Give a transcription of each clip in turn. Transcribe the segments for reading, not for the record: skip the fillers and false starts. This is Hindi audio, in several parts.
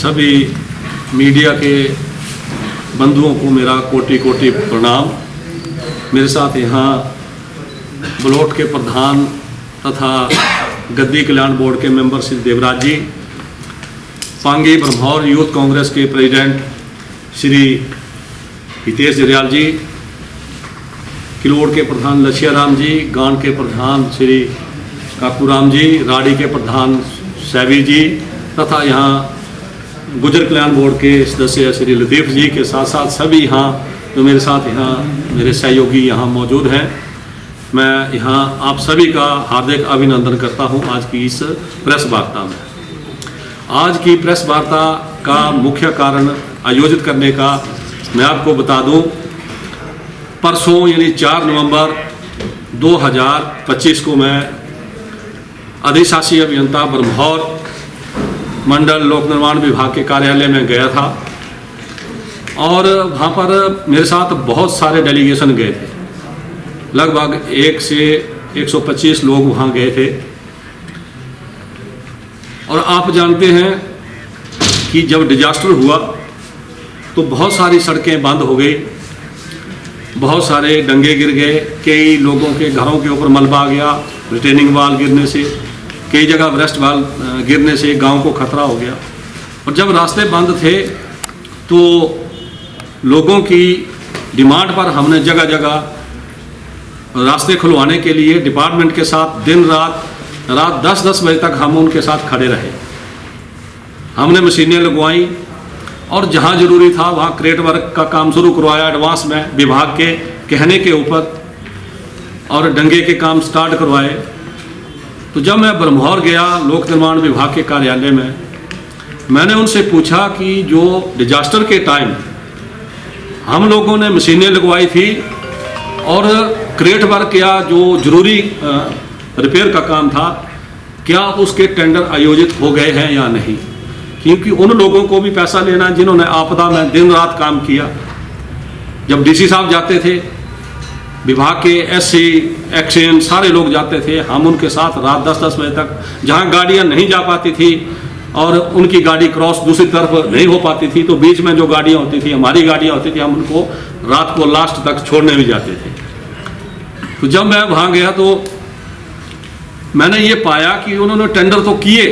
सभी मीडिया के बंधुओं को मेरा कोटि कोटि प्रणाम। मेरे साथ यहाँ ब्लॉक के प्रधान तथा गद्दी कल्याण बोर्ड के मेंबर श्री देवराज जी, पांगी ब्रह्मौर यूथ कांग्रेस के प्रेसिडेंट श्री हितेश जरियाल जी, किलोड़ के प्रधान लक्ष्याराम जी, गांड के प्रधान श्री काकूराम जी, राड़ी के प्रधान सैवी जी तथा यहाँ गुजर कल्याण बोर्ड के सदस्य श्री लतीफ़ जी के साथ साथ सभी यहाँ जो मेरे साथ यहाँ मेरे सहयोगी यहाँ मौजूद हैं। मैं यहाँ आप सभी का हार्दिक अभिनंदन करता हूँ आज की इस प्रेस वार्ता में। आज की प्रेस वार्ता का मुख्य कारण आयोजित करने का मैं आपको बता दूँ, परसों यानी 4 नवंबर 2025 को मैं अधिशासी अभियंता ब्रह्मौर मंडल लोक निर्माण विभाग के कार्यालय में गया था और वहाँ पर मेरे साथ बहुत सारे डेलीगेशन गए थे। लगभग 1 से 125 लोग वहाँ गए थे। और आप जानते हैं कि जब डिजास्टर हुआ तो बहुत सारी सड़कें बंद हो गई, बहुत सारे डंगे गिर गए, कई लोगों के घरों के ऊपर मलबा आ गया, रिटेनिंग वाल गिरने से, कई जगह ब्रेस्ट वाल गिरने से गांव को खतरा हो गया। और जब रास्ते बंद थे तो लोगों की डिमांड पर हमने जगह जगह रास्ते खुलवाने के लिए डिपार्टमेंट के साथ दिन रात 10-10 बजे तक हम उनके साथ खड़े रहे। हमने मशीनें लगवाई और जहां ज़रूरी था वहां क्रेट वर्क का काम शुरू करवाया एडवांस में विभाग के कहने के ऊपर, और डंगे के काम स्टार्ट करवाए। तो जब मैं ब्रह्मौर गया लोक निर्माण विभाग के कार्यालय में, मैंने उनसे पूछा कि जो डिजास्टर के टाइम हम लोगों ने मशीनें लगवाई थी और क्रेट वर्क या जो ज़रूरी रिपेयर का काम था, क्या उसके टेंडर आयोजित हो गए हैं या नहीं, क्योंकि उन लोगों को भी पैसा लेना है जिन्होंने आपदा में दिन रात काम किया। जब डीसी साहब जाते थे, विभाग के एससी एक्शन सारे लोग जाते थे, हम उनके साथ रात 10-10 बजे तक, जहां गाड़ियां नहीं जा पाती थी और उनकी गाड़ी क्रॉस दूसरी तरफ नहीं हो पाती थी तो बीच में जो गाड़ियां होती थी, हमारी गाड़ियां होती थी, हम उनको रात को लास्ट तक छोड़ने भी जाते थे। तो जब मैं वहां गया तो मैंने ये पाया कि उन्होंने टेंडर तो किए,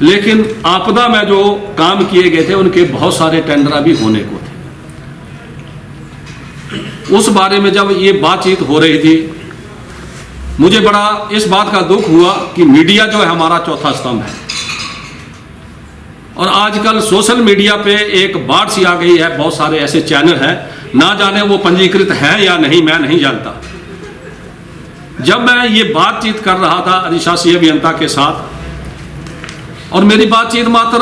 लेकिन आपदा में जो काम किए गए थे उनके बहुत सारे टेंडर अभी होने को थे। उस बारे में जब ये बातचीत हो रही थी, मुझे बड़ा इस बात का दुख हुआ कि मीडिया जो है हमारा चौथा स्तंभ है, और आजकल सोशल मीडिया पे एक बाढ़ सी आ गई है। बहुत सारे ऐसे चैनल हैं, ना जाने वो पंजीकृत हैं या नहीं, मैं नहीं जानता। जब मैं ये बातचीत कर रहा था अधिशासी अभियंता के साथ, और मेरी बातचीत मात्र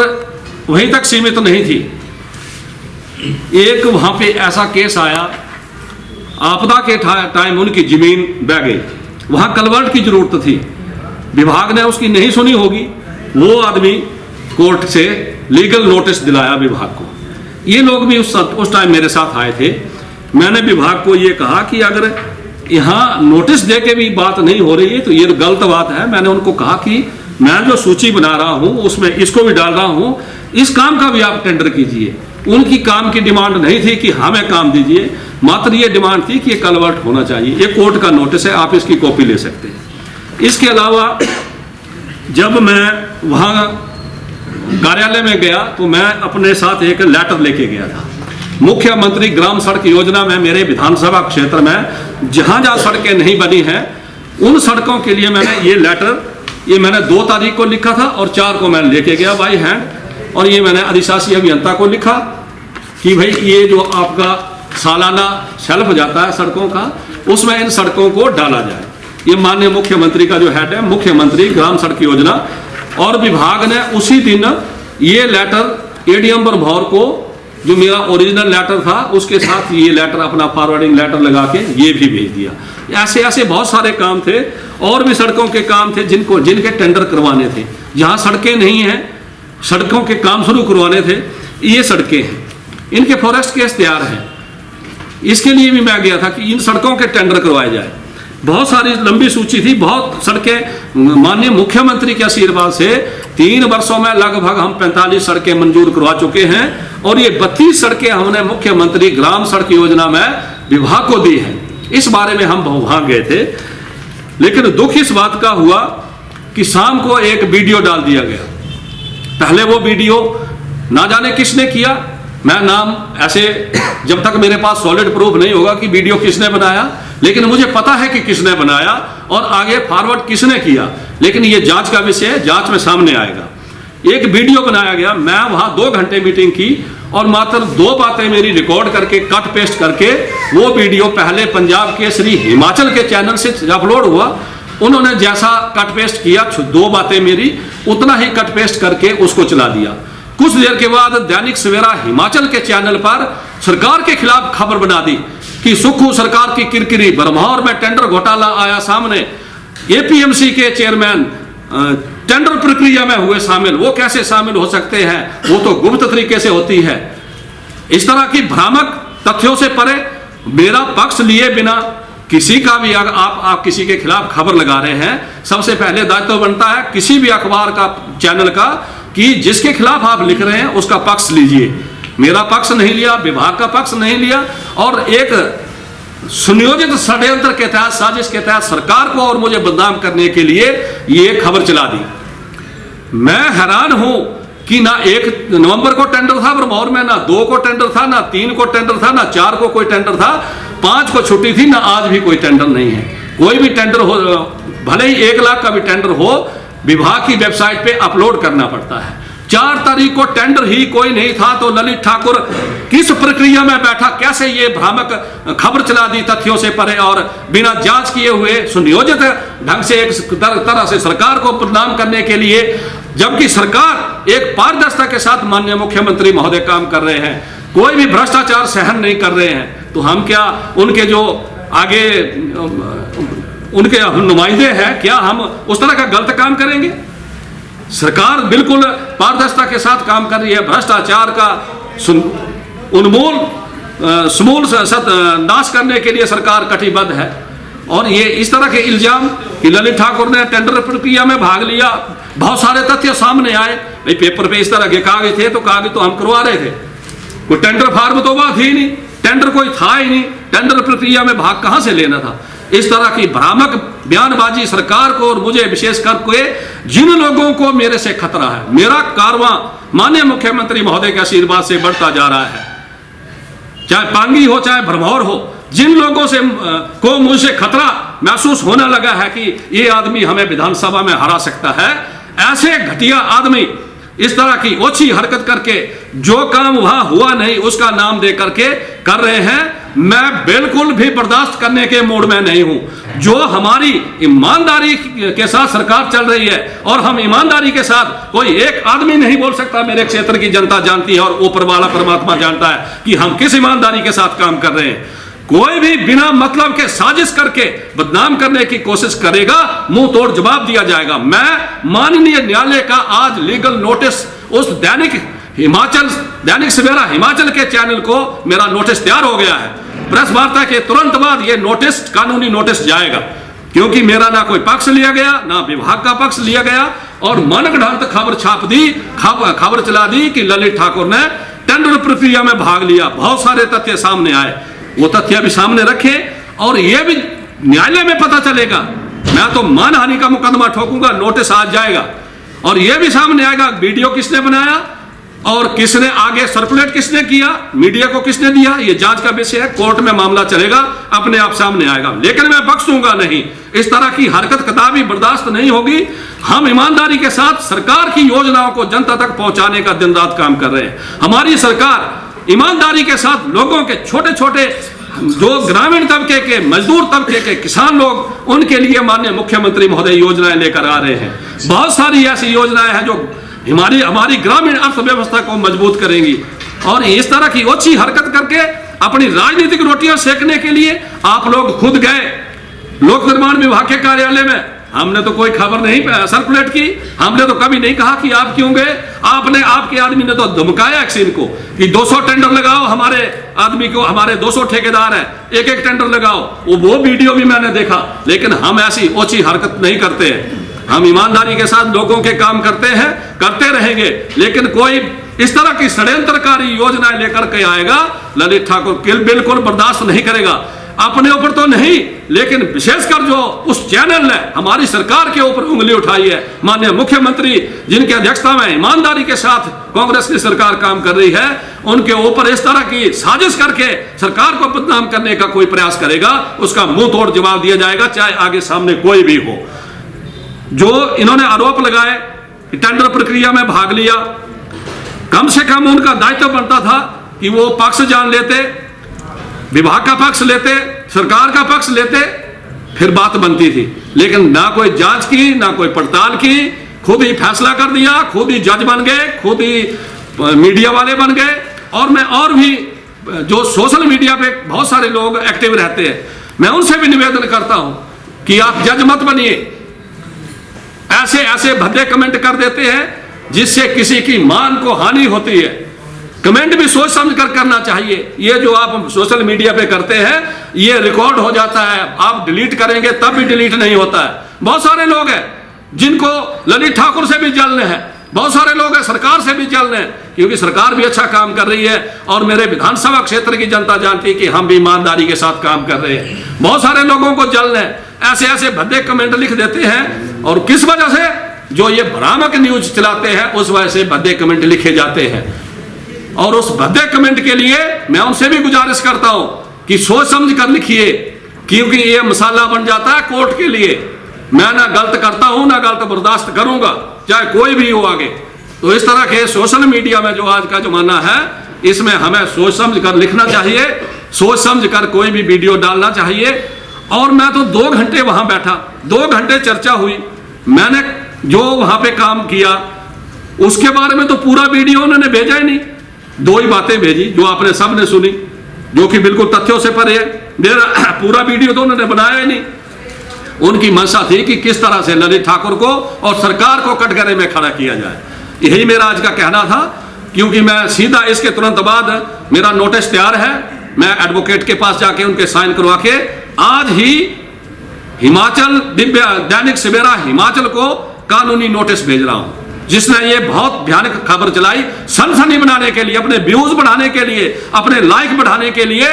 वहीं तक सीमित नहीं थी, एक वहां पे ऐसा केस आया, आपदा के टाइम उनकी जमीन बह गई, वहां कलवर्ट की जरूरत थी, विभाग ने उसकी नहीं सुनी होगी, वो आदमी कोर्ट से लीगल नोटिस दिलाया विभाग को। ये लोग भी उस टाइम मेरे साथ आए थे। मैंने विभाग को ये कहा कि अगर यहाँ नोटिस दे के भी बात नहीं हो रही है तो ये गलत बात है। मैंने उनको कहा कि मैं जो सूची बना रहा हूँ उसमें इसको भी डाल रहा हूँ, इस काम का भी आप टेंडर कीजिए। उनकी काम की डिमांड नहीं थी कि हमें काम दीजिए, मात्र ये डिमांड थी कि ये कलवर्ट होना चाहिए। ये कोर्ट का नोटिस है, आप इसकी कॉपी ले सकते हैं। इसके अलावा जब मैं वहाँ कार्यालय में गया तो मैं अपने साथ एक लेटर लेके गया था। मुख्यमंत्री ग्राम सड़क योजना में मेरे विधानसभा क्षेत्र में जहाँ जहाँ सड़कें नहीं बनी हैं उन सड़कों के लिए मैंने ये लेटर, ये मैंने 2 तारीख को लिखा था और 4 को मैं लेके गया बाई हैंड, और ये मैंने अधिशासी अभियंता को लिखा कि भाई ये जो आपका सालाना शेल्फ जाता है सड़कों का, उसमें इन सड़कों को डाला जाए। ये माननीय मुख्यमंत्री का जो हेड है, मुख्यमंत्री ग्राम सड़क योजना, और विभाग ने उसी दिन ये लेटर एडीएम ब्रह्मौर को, जो मेरा ओरिजिनल लेटर था उसके साथ ये लेटर अपना फॉरवर्डिंग लेटर लगा के ये भी भेज दिया। ऐसे ऐसे बहुत सारे काम थे, और भी सड़कों के काम थे जिनके टेंडर करवाने थे। जहाँ सड़कें नहीं हैं, सड़कों के काम शुरू करवाने थे, ये सड़कें हैं, इनके फॉरेस्ट केस तैयार हैं। इसके लिए भी मैं गया था कि इन सड़कों के टेंडर करवाए जाए। बहुत सारी लंबी सूची थी, बहुत सड़कें माननीय मुख्यमंत्री के आशीर्वाद से 3 वर्षों में लगभग हम 45 सड़कें मंजूर करवा चुके हैं और ये 32 सड़कें हमने मुख्यमंत्री ग्राम सड़क योजना में विभाग को दी है। इस बारे में हम वहां गए थे, लेकिन दुख इस बात का हुआ कि शाम को एक वीडियो डाल दिया गया। पहले वो वीडियो ना जाने किसने किया, मैं नाम ऐसे जब तक मेरे पास सॉलिड प्रूफ नहीं होगा कि वीडियो किसने बनाया, लेकिन मुझे पता है कि किसने बनाया और आगे फॉरवर्ड किसने किया, लेकिन ये जांच का विषय है, जांच में सामने आएगा। एक वीडियो बनाया गया, मैं वहां 2 घंटे मीटिंग की और मात्र 2 बातें मेरी रिकॉर्ड करके कट पेस्ट करके वो वीडियो पहले पंजाब केसरी हिमाचल के चैनल से अपलोड हुआ। उन्होंने जैसा कट पेस्ट किया 2 बातें मेरी उतना ही कट पेस्ट करके उसको चला दिया। कुछ देर के बाद दैनिक सवेरा हिमाचल के चैनल पर सरकार के खिलाफ खबर बना दी कि सुक्खू सरकार की किरकिरी, बरमौर में टेंडर घोटाला आया सामने, एपीएमसी के चेयरमैन टेंडर प्रक्रिया में हुए शामिल, वो कैसे शामिल हो सकते हैं, वो तो गुप्त तरीके से होती है। इस तरह की भ्रामक तथ्यों से परे मेरा पक्ष लिए बिना किसी का भी अगर आप किसी के खिलाफ खबर लगा रहे हैं, सबसे पहले दायित्व बनता है किसी भी अखबार का, चैनल का, कि जिसके खिलाफ आप लिख रहे हैं उसका पक्ष लीजिए। मेरा पक्ष नहीं लिया, विभाग का पक्ष नहीं लिया और एक सुनियोजित षड्यंत्र के तहत, साजिश के तहत सरकार को और मुझे बदनाम करने के लिए ये खबर चला दी। मैं हैरान हूं कि ना 1 नवंबर को टेंडर था बरमौर में, ना 2 को टेंडर था, ना 3 को टेंडर था, ना 4 को कोई टेंडर था, 5 को छुट्टी थी, ना आज भी कोई टेंडर नहीं है। कोई भी टेंडर हो, भले ही 1 लाख का भी टेंडर हो, विभाग की वेबसाइट पे अपलोड करना पड़ता है। 4 तारीख को टेंडर ही कोई नहीं था तो ललित ठाकुर किस प्रक्रिया में बैठा, कैसे ये भ्रामक खबर चला दी तथ्यों से परे और बिना जांच किए हुए सुनियोजित ढंग से एक तरह से सरकार को बदनाम करने के लिए, जबकि सरकार एक पारदर्शिता के साथ माननीय मुख्यमंत्री महोदय काम कर रहे हैं, कोई भी भ्रष्टाचार सहन नहीं कर रहे हैं, तो हम क्या उनके जो आगे उनके नुमाइंदे हैं, क्या हम उस तरह का गलत काम करेंगे? सरकार बिल्कुल पारदर्शिता के साथ काम कर रही है, भ्रष्टाचार का उन्मूल समूल नाश करने के लिए सरकार कटिबद्ध है। और ये इस तरह के इल्जाम कि ललित ठाकुर ने टेंडर प्रक्रिया में भाग लिया, बहुत सारे तथ्य सामने आए। भाई पेपर पे इस तरह के कागज थे तो कागज तो हम करवा रहे थे, कोई टेंडर फार्म तो बात ही नहीं, टेंडर कोई था ही नहीं, टेंडर प्रक्रिया में भाग कहां से लेना था? इस तरह की भ्रामक बयानबाजी सरकार को और मुझे विशेष करके जिन लोगों को मेरे से खतरा है, मेरा कारवां माननीय मुख्यमंत्री महोदय के आशीर्वाद से बढ़ता जा रहा है, चाहे पांगी हो चाहे भरमौर हो, जिन लोगों से को मुझे खतरा महसूस होने लगा है कि ये आदमी हमें विधानसभा में हरा सकता है, ऐसे घटिया आदमी इस तरह की ओछी हरकत करके जो काम वहां हुआ नहीं उसका नाम दे करके कर रहे हैं, मैं बिल्कुल भी बर्दाश्त करने के मूड में नहीं हूं। जो हमारी ईमानदारी के साथ सरकार चल रही है और हम ईमानदारी के साथ, कोई एक आदमी नहीं बोल सकता, मेरे क्षेत्र की जनता जानती है और ऊपर वाला परमात्मा जानता है कि हम किस ईमानदारी के साथ काम कर रहे हैं। कोई भी बिना मतलब के साजिश करके बदनाम करने की कोशिश करेगा, मुंह तोड़ जवाब दिया जाएगा। मैं माननीय न्यायालय का आज लीगल नोटिस उस दैनिक सवेरा हिमाचल के चैनल को मेरा नोटिस तैयार हो गया है। प्रेस वार्ता के तुरंत बाद ये नोटिस, कानूनी नोटिस जाएगा, क्योंकि मेरा ना कोई पक्ष लिया गया, ना विभाग का पक्ष लिया गया और मनगढ़ंत खबर छाप दी, खबर चला दी कि ललित ठाकुर ने टेंडर प्रक्रिया में भाग लिया। बहुत सारे तथ्य सामने आए, वो तथ्य भी सामने रखे और ये भी न्यायालय में पता चलेगा। मैं तो मानहानि का मुकदमा ठोकूंगा, नोटिस आज जाएगा और ये भी सामने आएगा वीडियो किसने बनाया और किसने आगे सर्कुलेट किसने किया, मीडिया को किसने दिया, ये जांच का विषय है। कोर्ट में मामला चलेगा, अपने आप सामने आएगा, लेकिन मैं बख्शूंगा नहीं। इस तरह की हरकत कदापि बर्दाश्त नहीं होगी। हम ईमानदारी के साथ सरकार की योजनाओं को जनता तक पहुंचाने का दिन रात काम कर रहे हैं। हमारी सरकार ईमानदारी के साथ लोगों के, छोटे छोटे जो ग्रामीण तबके के, मजदूर तबके के, किसान लोग, उनके लिए माननीय मुख्यमंत्री महोदय योजनाएं लेकर आ रहे हैं। बहुत सारी ऐसी योजनाएं हैं जो हमारी ग्रामीण अर्थव्यवस्था को मजबूत करेंगी। और इस तरह की ओछी हरकत करके अपनी राजनीतिक रोटियां सेकने के लिए आप लोग खुद गए लोक निर्माण विभाग के कार्यालय में हमने तो कोई खबर नहीं सर्कुलेट की, हमने तो कभी नहीं कहा कि आप क्यों गए। आपके आदमी ने तो धमकाया एक्सिन को कि 200 टेंडर लगाओ, हमारे आदमी को, हमारे 200 ठेकेदार हैं, एक एक टेंडर लगाओ। वो वीडियो भी मैंने देखा, लेकिन हम ऐसी ओछी हरकत नहीं करते हैं। हम ईमानदारी के साथ लोगों के काम करते हैं, करते रहेंगे। लेकिन कोई इस तरह की षड्यंत्रकारी योजनाएं लेकर के आएगा, ललित ठाकुर बिल्कुल बर्दाश्त नहीं करेगा। अपने ऊपर तो नहीं, लेकिन विशेषकर जो उस चैनल ने हमारी सरकार के ऊपर उंगली उठाई है, माननीय मुख्यमंत्री जिनकी अध्यक्षता में ईमानदारी के साथ कांग्रेस की सरकार काम कर रही है, उनके ऊपर इस तरह की साजिश करके सरकार को बदनाम करने का कोई प्रयास करेगा, उसका मुंह तोड़ जवाब दिया जाएगा, चाहे आगे सामने कोई भी हो। जो इन्होंने आरोप लगाए, टेंडर प्रक्रिया में भाग लिया, कम से कम उनका दायित्व बनता था कि वो पक्ष जान लेते, विभाग का पक्ष लेते, सरकार का पक्ष लेते, फिर बात बनती थी। लेकिन ना कोई जांच की, ना कोई पड़ताल की, खुद ही फैसला कर दिया, खुद ही जज बन गए, खुद ही मीडिया वाले बन गए। और भी जो सोशल मीडिया पे बहुत सारे लोग एक्टिव रहते हैं, मैं उनसे भी निवेदन करता हूं कि आप जज मत बनिए। ऐसे ऐसे भद्दे कमेंट कर देते हैं जिससे किसी की मान को हानि होती है। कमेंट भी सोच समझ कर करना चाहिए। ये जो आप सोशल मीडिया पे करते हैं, ये रिकॉर्ड हो जाता है, आप डिलीट करेंगे तब भी डिलीट नहीं होता है। बहुत सारे लोग हैं जिनको ललित ठाकुर से भी जलन है, बहुत सारे लोग हैं सरकार से भी जलन है, क्योंकि सरकार भी अच्छा काम कर रही है और मेरे विधानसभा क्षेत्र की जनता जानती है कि हम भी ईमानदारी के साथ काम कर रहे हैं। बहुत सारे लोगों को जलन है, ऐसे ऐसे भद्दे कमेंट लिख देते हैं, और किस वजह से? जो ये भ्रामक न्यूज चलाते हैं, उस वजह से भद्दे कमेंट लिखे जाते हैं। और उस भद्दे कमेंट के लिए मैं उनसे भी गुजारिश करता हूं कि सोच समझ कर लिखिए, क्योंकि ये मसाला बन जाता है कोर्ट के लिए। मैं ना गलत करता हूं, ना गलत बर्दाश्त करूंगा, चाहे कोई भी हो आगे। तो इस तरह के सोशल मीडिया में जो आज का जमाना है, इसमें हमें सोच समझ कर लिखना चाहिए, सोच समझ कर कोई भी वीडियो डालना चाहिए। और मैं तो 2 घंटे वहां बैठा, 2 घंटे चर्चा हुई, मैंने जो वहां पे काम किया उसके बारे में तो पूरा वीडियो उन्होंने भेजा ही नहीं। 2 ही बातें भेजी जो आपने सबने सुनी, जो कि बिल्कुल तथ्यों से परे है। पूरा वीडियो तो उन्होंने बनाया ही नहीं। उनकी मंशा थी कि किस तरह से ललित ठाकुर को और सरकार को कटघरे में खड़ा किया जाए। यही मेरा आज का कहना था, क्योंकि मैं सीधा इसके तुरंत बाद मेरा नोटिस तैयार है, मैं एडवोकेट के पास जाके उनके साइन करवा के आज ही हिमाचल दैनिक सवेरा हिमाचल को कानूनी नोटिस भेज रहा हूं, जिसने ये बहुत भयानक खबर चलाई सनसनी बनाने के लिए, अपने व्यूज बढ़ाने के लिए, अपने लाइक बढ़ाने के लिए,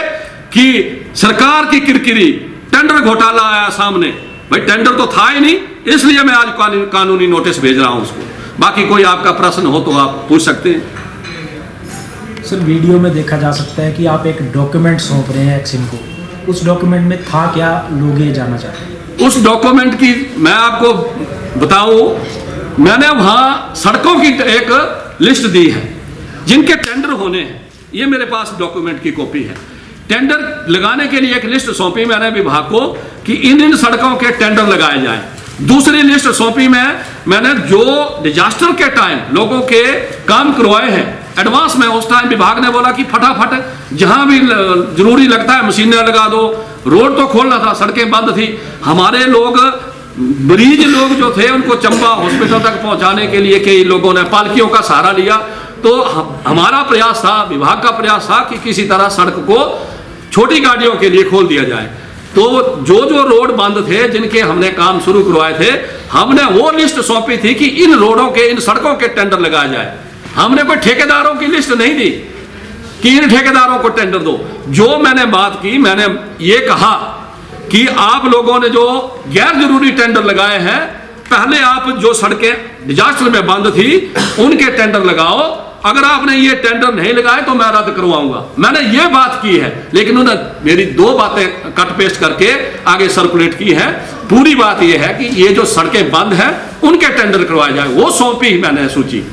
कि सरकार की किरकिरी, टेंडर घोटाला आया सामने। भाई टेंडर तो था ही नहीं, इसलिए मैं आज कानूनी नोटिस भेज रहा हूं उसको। बाकी कोई आपका प्रश्न हो तो आप पूछ सकते हैं। सर, वीडियो में देखा जा सकता है कि आप एक डॉक्यूमेंट सौंप रहे हैं एक्सिन को, उस डॉक्यूमेंट में था क्या, लोग ये जानना चाहते हैं। उस डॉक्यूमेंट की मैं आपको बताऊं, मैंने वहां सड़कों की एक लिस्ट दी है जिनके टेंडर होने हैं। ये मेरे पास डॉक्यूमेंट की कॉपी है। टेंडर लगाने के लिए एक लिस्ट सौंपी मैंने विभाग को कि इन सड़कों के टेंडर लगाए जाएं। दूसरी लिस्ट सौंपी मैंने जो डिजास्टर के टाइम लोगों के काम करवाए हैं एडवांस में। उस टाइम विभाग ने बोला कि फटाफट जहां भी जरूरी लगता है मशीनें लगा दो। रोड तो खोलना था, सड़कें बंद थी। हमारे लोग, मरीज लोग जो थे, उनको चंबा हॉस्पिटल तक पहुंचाने के लिए कई लोगों ने पालकियों का सहारा लिया। तो हमारा प्रयास था, विभाग का प्रयास था कि किसी तरह सड़क को छोटी गाड़ियों के लिए खोल दिया जाए। तो जो जो रोड बंद थे, जिनके हमने काम शुरू करवाए थे, हमने वो लिस्ट सौंपी थी कि इन रोडों के, इन सड़कों के टेंडर लगाए जाए। हमने कोई ठेकेदारों की लिस्ट नहीं दी कि इन ठेकेदारों को टेंडर दो। जो मैंने बात की, मैंने ये कहा कि आप लोगों ने जो गैर जरूरी टेंडर लगाए हैं, पहले आप जो सड़कें डिजास्टर में बंद थी उनके टेंडर लगाओ। अगर आपने ये टेंडर नहीं लगाए तो मैं रद्द करवाऊंगा। मैंने ये बात की है, लेकिन उन्होंने मेरी 2 बातें कट पेस्ट करके आगे सर्कुलेट की है। पूरी बात यह है कि ये जो सड़कें बंद हैं उनके टेंडर करवाए जाए, वो सौंपी मैंने सूची।